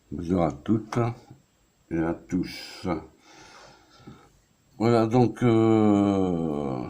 Bonjour à toutes et à tous. Voilà, donc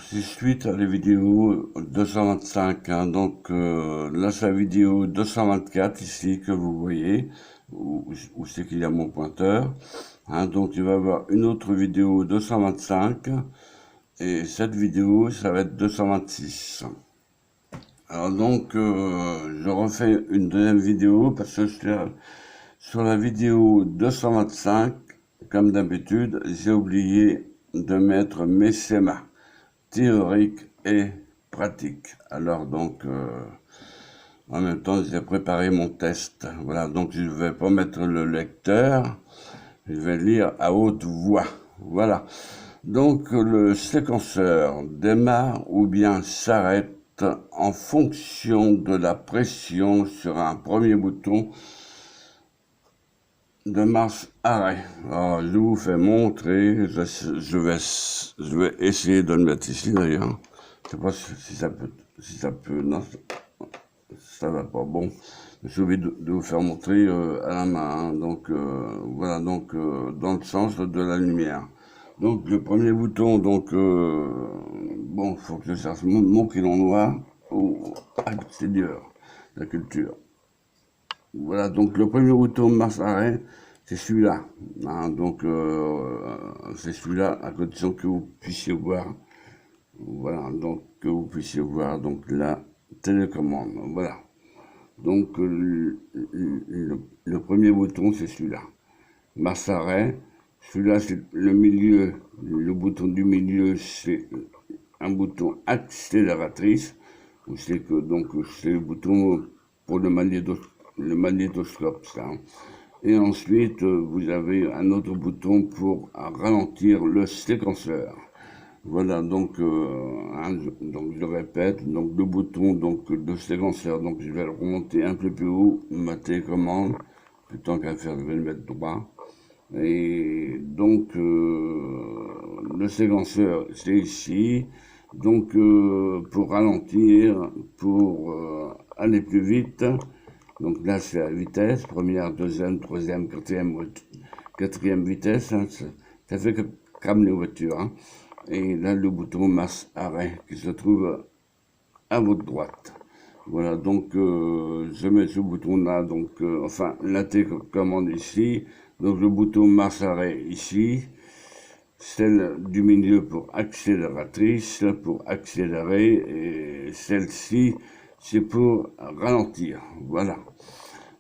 c'est suite à les vidéos 225. Hein, donc là, c'est la vidéo 224 ici que vous voyez, où c'est qu'il y a mon pointeur. Hein, donc il va y avoir une autre vidéo 225 et cette vidéo, ça va être 226. Alors donc, je refais une deuxième vidéo parce que sur la vidéo 225, comme d'habitude, j'ai oublié de mettre mes schémas théoriques et pratiques. Alors donc, en même temps, j'ai préparé mon test. Voilà, donc je ne vais pas mettre le lecteur, je vais lire à haute voix. Voilà. Donc le séquenceur démarre ou bien s'arrête en fonction de la pression sur un premier bouton de marche arrêt. Alors, je vous fais montrer, je vais essayer de le mettre ici d'ailleurs. Je sais pas si ça peut, non, ça va pas. Bon, j'ai oublié de vous faire montrer à la main. Hein. Donc voilà, donc dans le sens de la lumière. Donc le premier bouton, donc bon, faut que je cherche mon crayon noir au extérieur, la culture. Voilà, donc le premier bouton marche arrêt, c'est celui-là. Hein, donc c'est celui-là à condition que vous puissiez voir. Voilà, donc que vous puissiez voir donc la télécommande. Voilà. Donc le premier bouton c'est celui-là. Marche arrêt. Celui-là c'est le milieu. Le bouton du milieu c'est un bouton accélératrice. C'est que donc c'est le bouton pour le magnétoscope, ça. Hein. Et ensuite, vous avez un autre bouton pour ralentir le séquenceur. Voilà, donc, donc je répète, donc le bouton donc, de séquenceur, donc je vais le remonter un peu plus haut, ma télécommande, plutôt qu'à faire, je vais le mettre droit. Et donc, le séquenceur, c'est ici. Donc, pour ralentir, pour aller plus vite, donc là, c'est la vitesse, première, deuxième, troisième, quatrième vitesse. Hein, ça fait comme les voitures. Hein. Et là, le bouton marche arrêt qui se trouve à votre droite. Voilà, donc je mets ce bouton-là, donc enfin la télécommande ici, donc le bouton marche arrêt ici, celle du milieu pour accélératrice, pour accélérer, et celle-ci c'est pour ralentir. Voilà.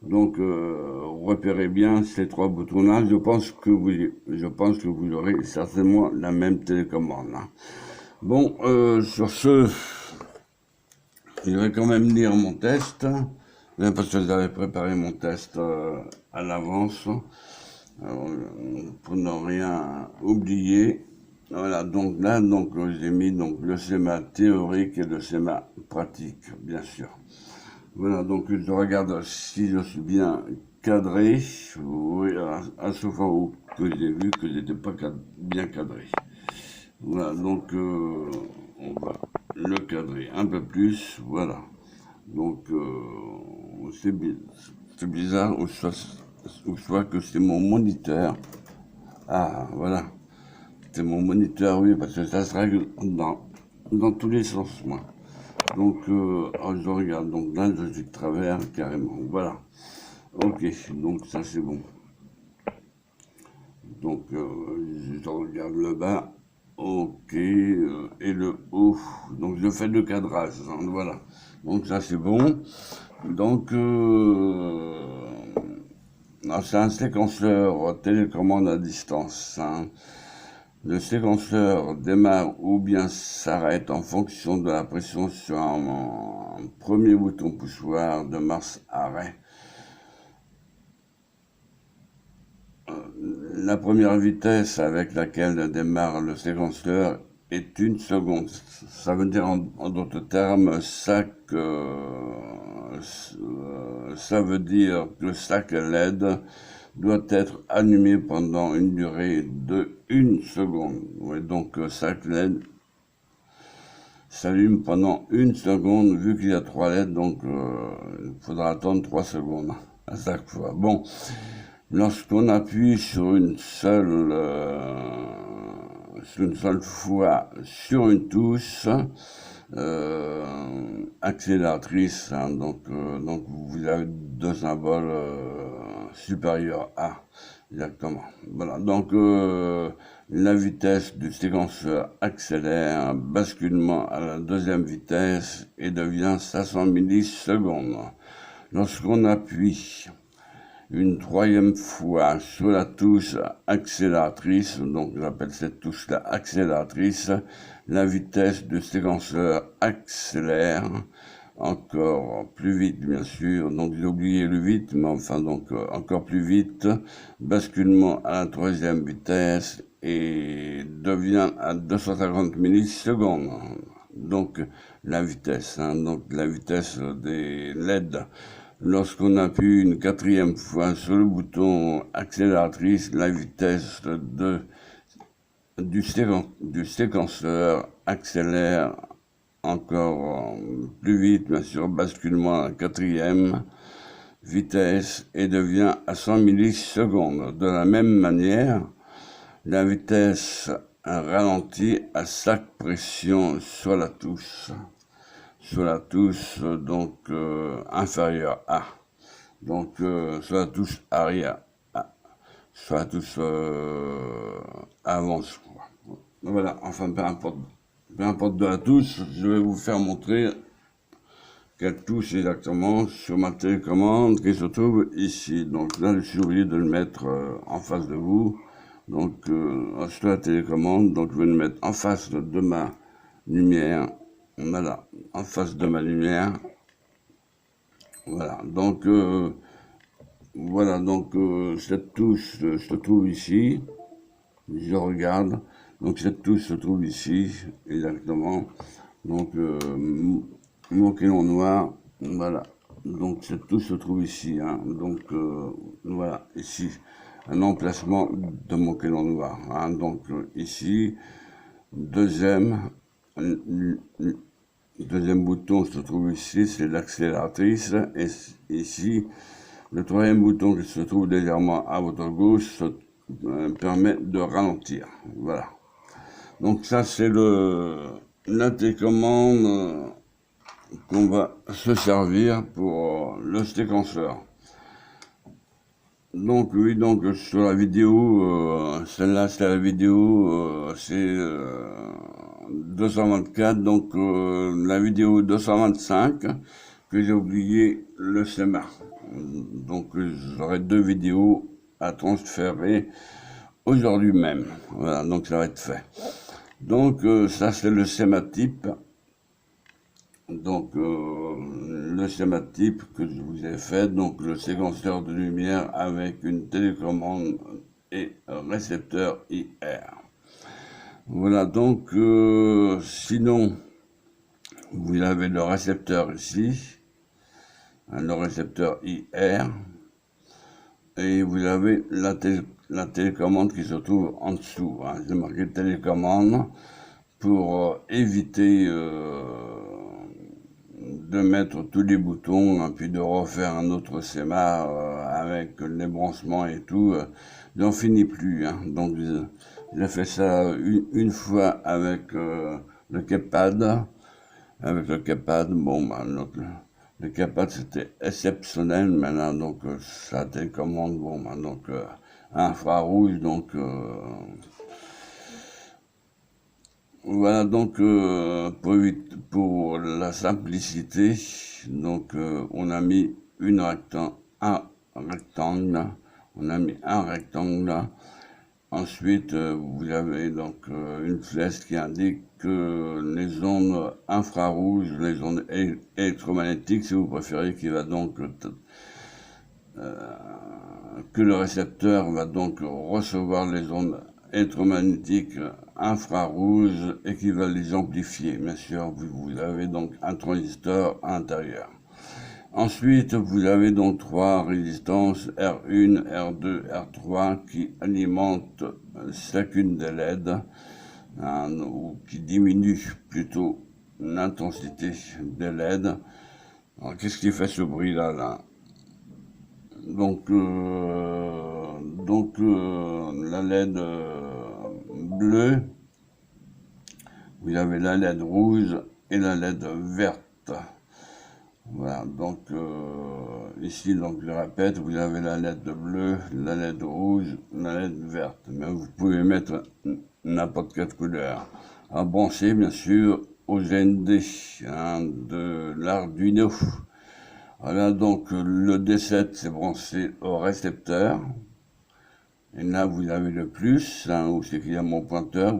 Donc repérez bien ces trois boutons-là. Je pense que vous aurez certainement la même télécommande. Hein. Bon, sur ce. Je vais quand même lire mon test, parce que j'avais préparé mon test à l'avance, pour ne rien oublier. Voilà, donc là, donc, j'ai mis donc, le schéma théorique et le schéma pratique, bien sûr. Voilà, donc je regarde si je suis bien cadré. Oui, à ce fois où que j'ai vu que j'étais pas bien cadré. Voilà, donc on va le cadrer un peu plus, voilà. Donc c'est bizarre, ou soit que c'est mon moniteur. Ah, voilà, c'est mon moniteur, oui, parce que ça se règle dans tous les sens, moi. Donc, je regarde, donc là, je suis de travers, carrément, voilà. Ok, donc ça c'est bon. Donc, je regarde le bas. Ok, et le haut. Donc, je fais le cadrage. Hein, voilà. Donc, ça, c'est bon. Donc, c'est un séquenceur télécommande à distance. Hein. Le séquenceur démarre ou bien s'arrête en fonction de la pression sur un premier bouton poussoir de marche arrêt. La première vitesse avec laquelle démarre le séquenceur est 1 seconde. Ça veut dire en d'autres termes, ça veut dire que chaque LED doit être allumé pendant une durée de 1 seconde. Ouais, donc chaque LED s'allume pendant 1 seconde, vu qu'il y a 3 LED, donc il faudra attendre 3 secondes à chaque fois. Bon. Lorsqu'on appuie sur une seule fois sur une touche accélératrice, hein, donc vous avez deux symboles supérieurs à, exactement. Voilà, donc la vitesse du séquenceur accélère, basculement à la deuxième vitesse et devient 500 millisecondes. Lorsqu'on appuie une troisième fois sur la touche accélératrice, donc j'appelle cette touche-là accélératrice, la vitesse du séquenceur accélère encore plus vite, bien sûr, donc j'ai oublié le vite, mais enfin donc encore plus vite, basculement à la troisième vitesse et devient à 250 millisecondes. Donc la vitesse, hein, donc la vitesse des LED. Lorsqu'on appuie une quatrième fois sur le bouton accélératrice, la vitesse du séquenceur accélère encore plus vite, bien sûr, basculement à la quatrième vitesse et devient à 100 millisecondes. De la même manière, la vitesse ralentit à chaque pression sur la touche. Donc inférieure à. Donc sur la touche arrière à. Sur la touche avant. Voilà, enfin peu importe de la touche, je vais vous faire montrer quelle touche exactement sur ma télécommande qui se trouve ici. Donc là, je suis obligé de le mettre en face de vous. Donc sur la télécommande, donc je vais le mettre en face de ma lumière. Voilà, en face de ma lumière. Voilà, donc cette touche se trouve ici. Je regarde. Donc cette touche se trouve ici, exactement. Donc mon crayon noir, voilà. Donc cette touche se trouve ici, hein. Donc voilà, ici, un emplacement de mon crayon noir, hein. Donc ici, deuxième bouton se trouve ici, c'est l'accélératrice. Et ici, le troisième bouton qui se trouve légèrement à votre gauche permet de ralentir. Voilà. Donc ça, c'est la télécommande qu'on va se servir pour le séquenceur. Donc oui, donc sur la vidéo, celle-là c'est la vidéo, c'est 224, donc la vidéo 225, que j'ai oublié le schéma. Donc j'aurai deux vidéos à transférer aujourd'hui même. Voilà, donc ça va être fait. Donc ça c'est le schéma type. Donc le schéma type que je vous ai fait, donc le séquenceur de lumière avec une télécommande et un récepteur IR. Voilà, donc sinon vous avez le récepteur ici, le récepteur IR, et vous avez la télécommande qui se trouve en dessous, hein. J'ai marqué télécommande pour éviter de mettre tous les boutons, hein, puis de refaire un autre schéma avec les branchements et tout. J'en finis plus, hein. Donc j'ai fait ça une fois avec le keypad. Avec le keypad, bon, bah, le keypad c'était exceptionnel, maintenant, donc ça télécommande, bon, bah, donc infrarouge, donc voilà, donc pour la simplicité, donc on a mis un rectangle, on a mis un rectangle. Ensuite, vous avez donc une flèche qui indique que les ondes infrarouges, les ondes électromagnétiques, si vous préférez, qui va donc que le récepteur va donc recevoir les ondes électromagnétiques infrarouges et qui va les amplifier. Bien sûr, vous avez donc un transistor à l'intérieur. Ensuite, vous avez donc trois résistances R1, R2, R3 qui alimentent chacune des LED, hein, ou qui diminuent plutôt l'intensité des LED. Alors, qu'est-ce qui fait ce bruit-là, là? Donc, la LED bleue, vous avez la LED rouge et la LED verte. Voilà, donc ici, donc je répète, vous avez la LED bleue, la LED rouge, la LED verte, mais vous pouvez mettre n'importe quelle couleur. À brancher, bien sûr, au GND de l'Arduino. Voilà, donc le D7, c'est branché au récepteur. Et là, vous avez le plus, où c'est qu'il y a mon pointeur,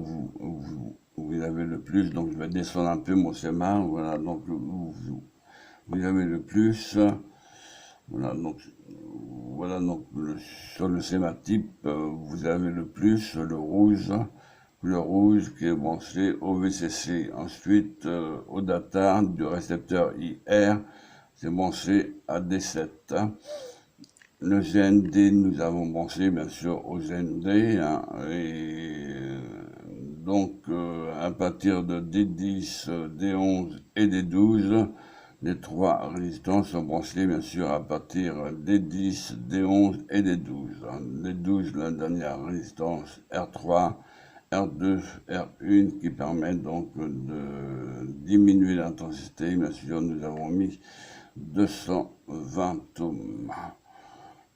vous avez le plus, donc je vais descendre un peu mon schéma, voilà, donc vous avez le plus, voilà, donc sur le schéma type, vous avez le plus, le rouge qui est branché au VCC. Ensuite, au data du récepteur IR, c'est branché à D7. Le GND, nous avons branché bien sûr au GND, et donc à partir de D10, D11 et D12, les trois résistances sont branchées bien sûr à partir des 10, des 11 et des 12. Les 12, la dernière résistance R3, R2, R1 qui permet donc de diminuer l'intensité. Bien sûr, nous avons mis 220 ohms.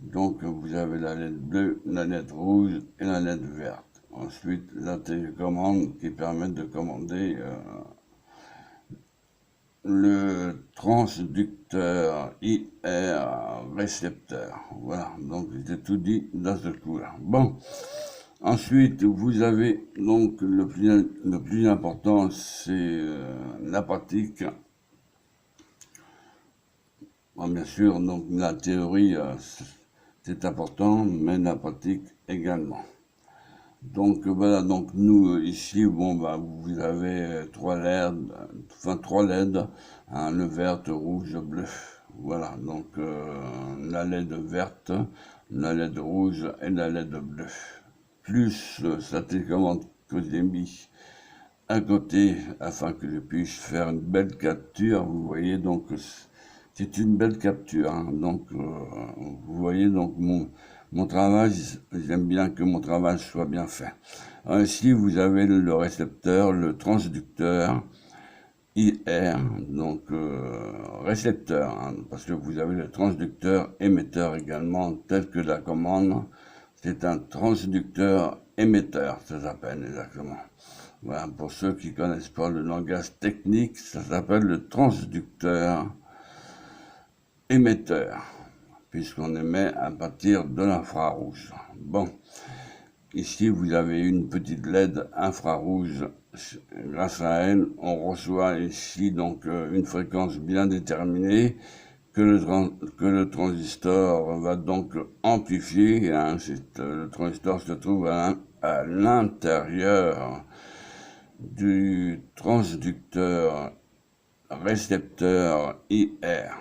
Donc vous avez la LED bleue, la LED rouge et la LED verte. Ensuite, la télécommande qui permet de commander le transducteur IR récepteur. Voilà, donc j'ai tout dit dans ce coup-là. Bon, ensuite vous avez donc le plus important, c'est la pratique. Bon, bien sûr, donc la théorie c'est important, mais la pratique également. Donc voilà, donc nous ici, bon bah vous avez trois LED, le vert, rouge, bleu. Voilà, donc la LED verte, la LED rouge et la LED bleue. Plus sa télécommande que j'ai mis à côté afin que je puisse faire une belle capture. Vous voyez donc c'est une belle capture. Donc vous voyez donc mon travail, j'aime bien que mon travail soit bien fait. Alors ici, vous avez le récepteur, le transducteur, IR, donc récepteur, parce que vous avez le transducteur émetteur également, tel que la commande, c'est un transducteur émetteur, ça s'appelle exactement. Voilà, pour ceux qui connaissent pas le langage technique, ça s'appelle le transducteur émetteur, puisqu'on émet à partir de l'infrarouge. Bon, ici vous avez une petite LED infrarouge. Grâce à elle, on reçoit ici donc une fréquence bien déterminée que le transistor va donc amplifier. Le transistor se trouve à l'intérieur du transducteur récepteur IR.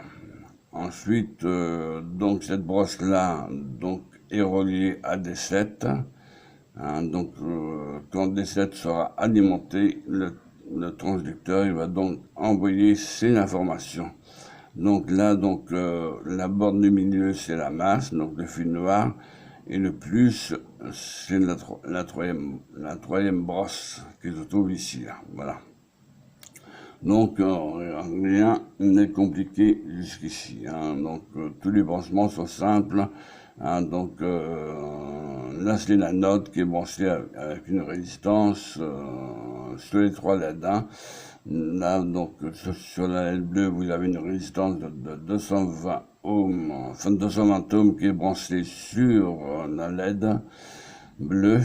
Ensuite, donc cette brosse-là donc, est reliée à D7. Donc, quand D7 sera alimenté, le transducteur il va donc envoyer ses informations. Donc là, donc, la borne du milieu, c'est la masse, donc le fil noir, et le plus, c'est la troisième brosse qui se trouve ici. Là. Voilà. Donc, rien n'est compliqué jusqu'ici. Donc, tous les branchements sont simples. Donc, là, c'est la note qui est branchée avec une résistance sur les trois LED. Là, donc, sur la LED bleue, vous avez une résistance de 220 ohms, enfin 220 ohms qui est branchée sur la LED bleue.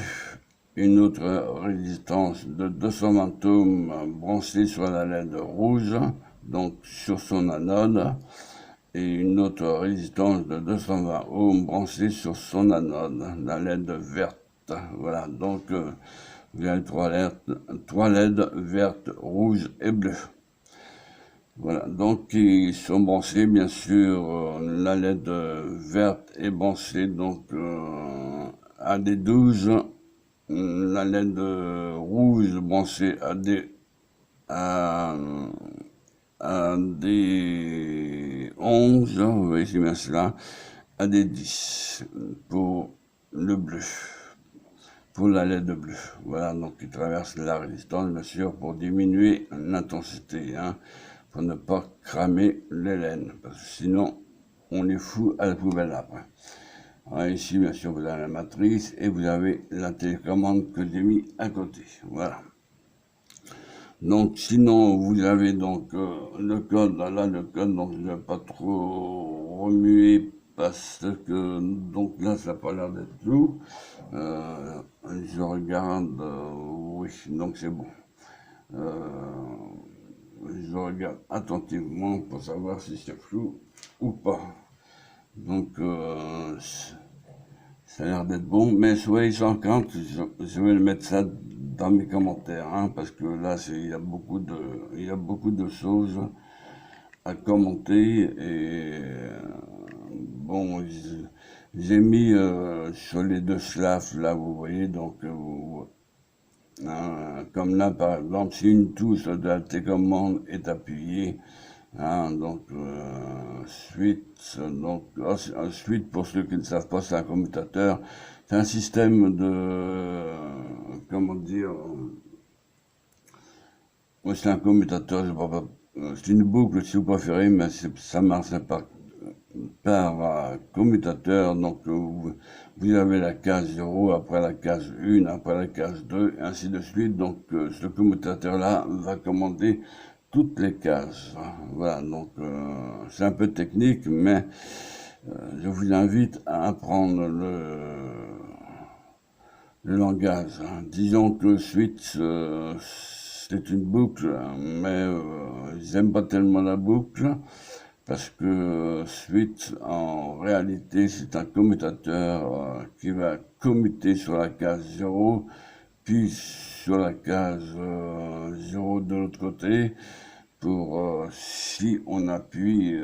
Une autre résistance de 220 ohms branchée sur la LED rouge, donc sur son anode, et une autre résistance de 220 ohms branchée sur son anode, la LED verte. Voilà, donc vous avez trois LED vertes, rouges et bleues. Voilà, donc ils sont branchés, bien sûr, la LED verte est branchée donc à des 12. La LED rouge branchée à des 11, vous voyez c'est bien cela, à des 10 pour le bleu, pour la LED bleue. Voilà, donc il traverse la résistance, bien sûr, pour diminuer l'intensité, hein, pour ne pas cramer les laines, parce que sinon, on les fout à la poubelle après. Alors ici, bien sûr, vous avez la matrice et vous avez la télécommande que j'ai mis à côté. Voilà. Donc, sinon, vous avez donc le code. Là, le code, donc je ne vais pas trop remuer parce que, donc là, ça n'a pas l'air d'être flou. Je regarde, oui, donc c'est bon. Je regarde attentivement pour savoir si c'est flou ou pas. Donc, ça a l'air d'être bon, mais soyez sans crainte, je vais mettre ça dans mes commentaires, hein, parce que là, il y a beaucoup de choses à commenter, et bon, j'ai mis sur les deux slaves, là, vous voyez, donc, comme là, par exemple, si une touche de la télécommande est appuyée, hein, donc, ensuite, pour ceux qui ne savent pas, c'est un commutateur. C'est un système de, comment dire, c'est un commutateur, c'est une boucle si vous préférez, mais ça marche par commutateur. Donc, vous avez la case 0, après la case 1, après la case 2, et ainsi de suite. Donc, ce commutateur-là va commander toutes les cases. Voilà, donc c'est un peu technique, mais je vous invite à apprendre le langage. Hein. Disons que switch, c'est une boucle, mais j'aime pas tellement la boucle, parce que switch, en réalité, c'est un commutateur qui va commuter sur la case 0, puis sur la case 0 de l'autre côté, pour si on appuie,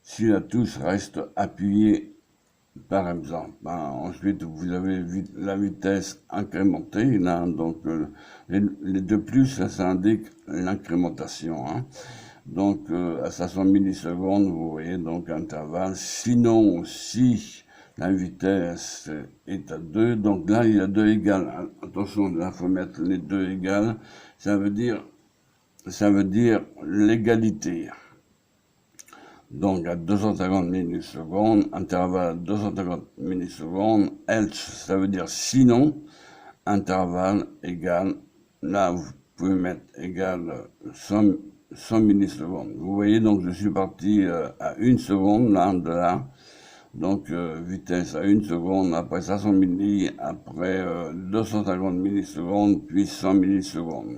si la touche reste appuyée, par exemple. Hein. Ensuite, vous avez la vitesse incrémentée, là, donc les deux plus, ça indique l'incrémentation. Hein. Donc, à 500 millisecondes, vous voyez, donc intervalle. Sinon, si la vitesse est à 2, donc là, il y a 2 égales. Attention, là, il faut mettre les 2 égales. Ça veut dire l'égalité. Donc à 250 millisecondes, intervalle à 250 millisecondes, else, ça veut dire sinon, intervalle égal, là vous pouvez mettre égal 100 millisecondes. Vous voyez, donc je suis parti à 1 seconde, là, de là. Donc vitesse à 1 seconde, après 500 milli, après 250 millisecondes, puis 100 millisecondes.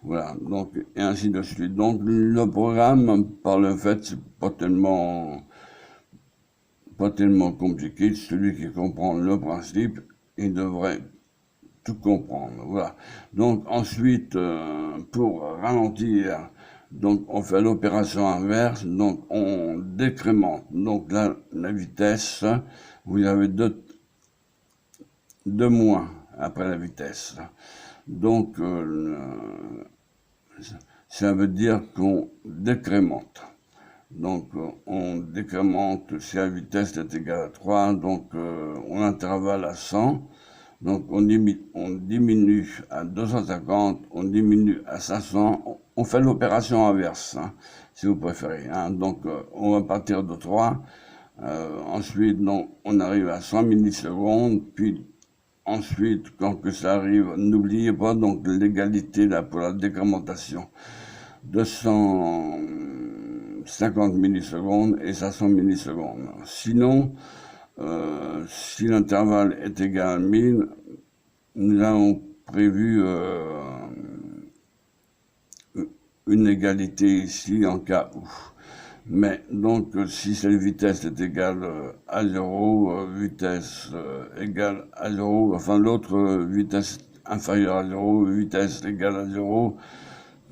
Voilà, donc, et ainsi de suite. Donc, le programme, par le fait, c'est pas tellement compliqué. Celui qui comprend le principe, il devrait tout comprendre. Voilà. Donc, ensuite, pour ralentir, donc, on fait l'opération inverse. Donc, on décrémente. Donc, là, la vitesse, vous avez deux moins après la vitesse. Donc, ça veut dire qu'on décrémente. Donc, on décrémente si la vitesse est égale à 3, donc on intervalle à 100, donc on diminue à 250, on diminue à 500, on fait l'opération inverse, hein, si vous préférez. Hein. Donc, on va partir de 3, ensuite, donc, on arrive à 100 millisecondes, puis ensuite, quand que ça arrive, n'oubliez pas donc l'égalité là pour la décrémentation. 250 millisecondes et 500 millisecondes. Sinon, si l'intervalle est égal à 1000, nous avons prévu une égalité ici en cas où. Mais donc, si cette vitesse est égale à 0, vitesse égale à 0, enfin l'autre vitesse inférieure à 0, vitesse égale à 0,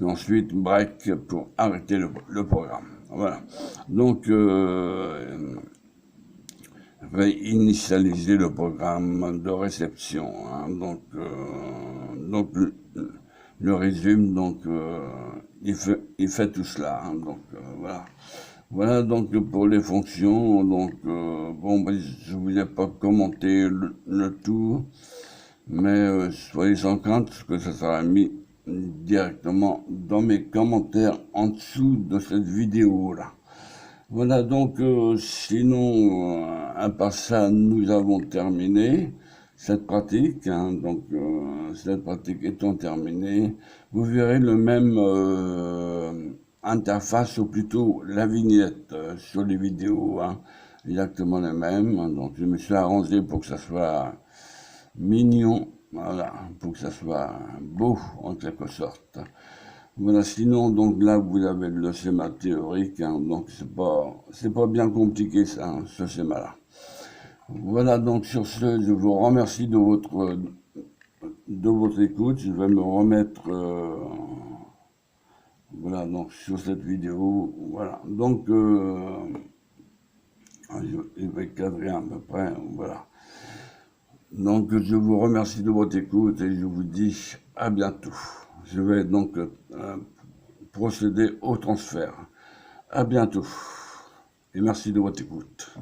et ensuite break pour arrêter le programme. Voilà. Donc, initialiser le programme de réception. Hein. Donc le résumé, donc il fait tout cela. Hein. Donc voilà. Voilà donc pour les fonctions. Donc bon, ben, je ne vous ai pas commenté le tout, mais soyez sans crainte que ça sera mis directement dans mes commentaires en dessous de cette vidéo là. Voilà donc sinon à part ça nous avons terminé cette pratique, hein. Donc cette pratique étant terminée, vous verrez le même interface, ou plutôt la vignette sur les vidéos, hein, exactement les mêmes. Donc je me suis arrangé pour que ça soit mignon, voilà, pour que ça soit beau en quelque sorte. Voilà, sinon donc là vous avez le schéma théorique, hein, donc c'est pas bien compliqué ça, hein, ce schéma là. Voilà, donc sur ce, je vous remercie de votre écoute. Je vais me remettre voilà, donc sur cette vidéo. Voilà, donc je vais cadrer à peu près. Voilà. Donc je vous remercie de votre écoute et je vous dis à bientôt. Je vais donc procéder au transfert. À bientôt et merci de votre écoute.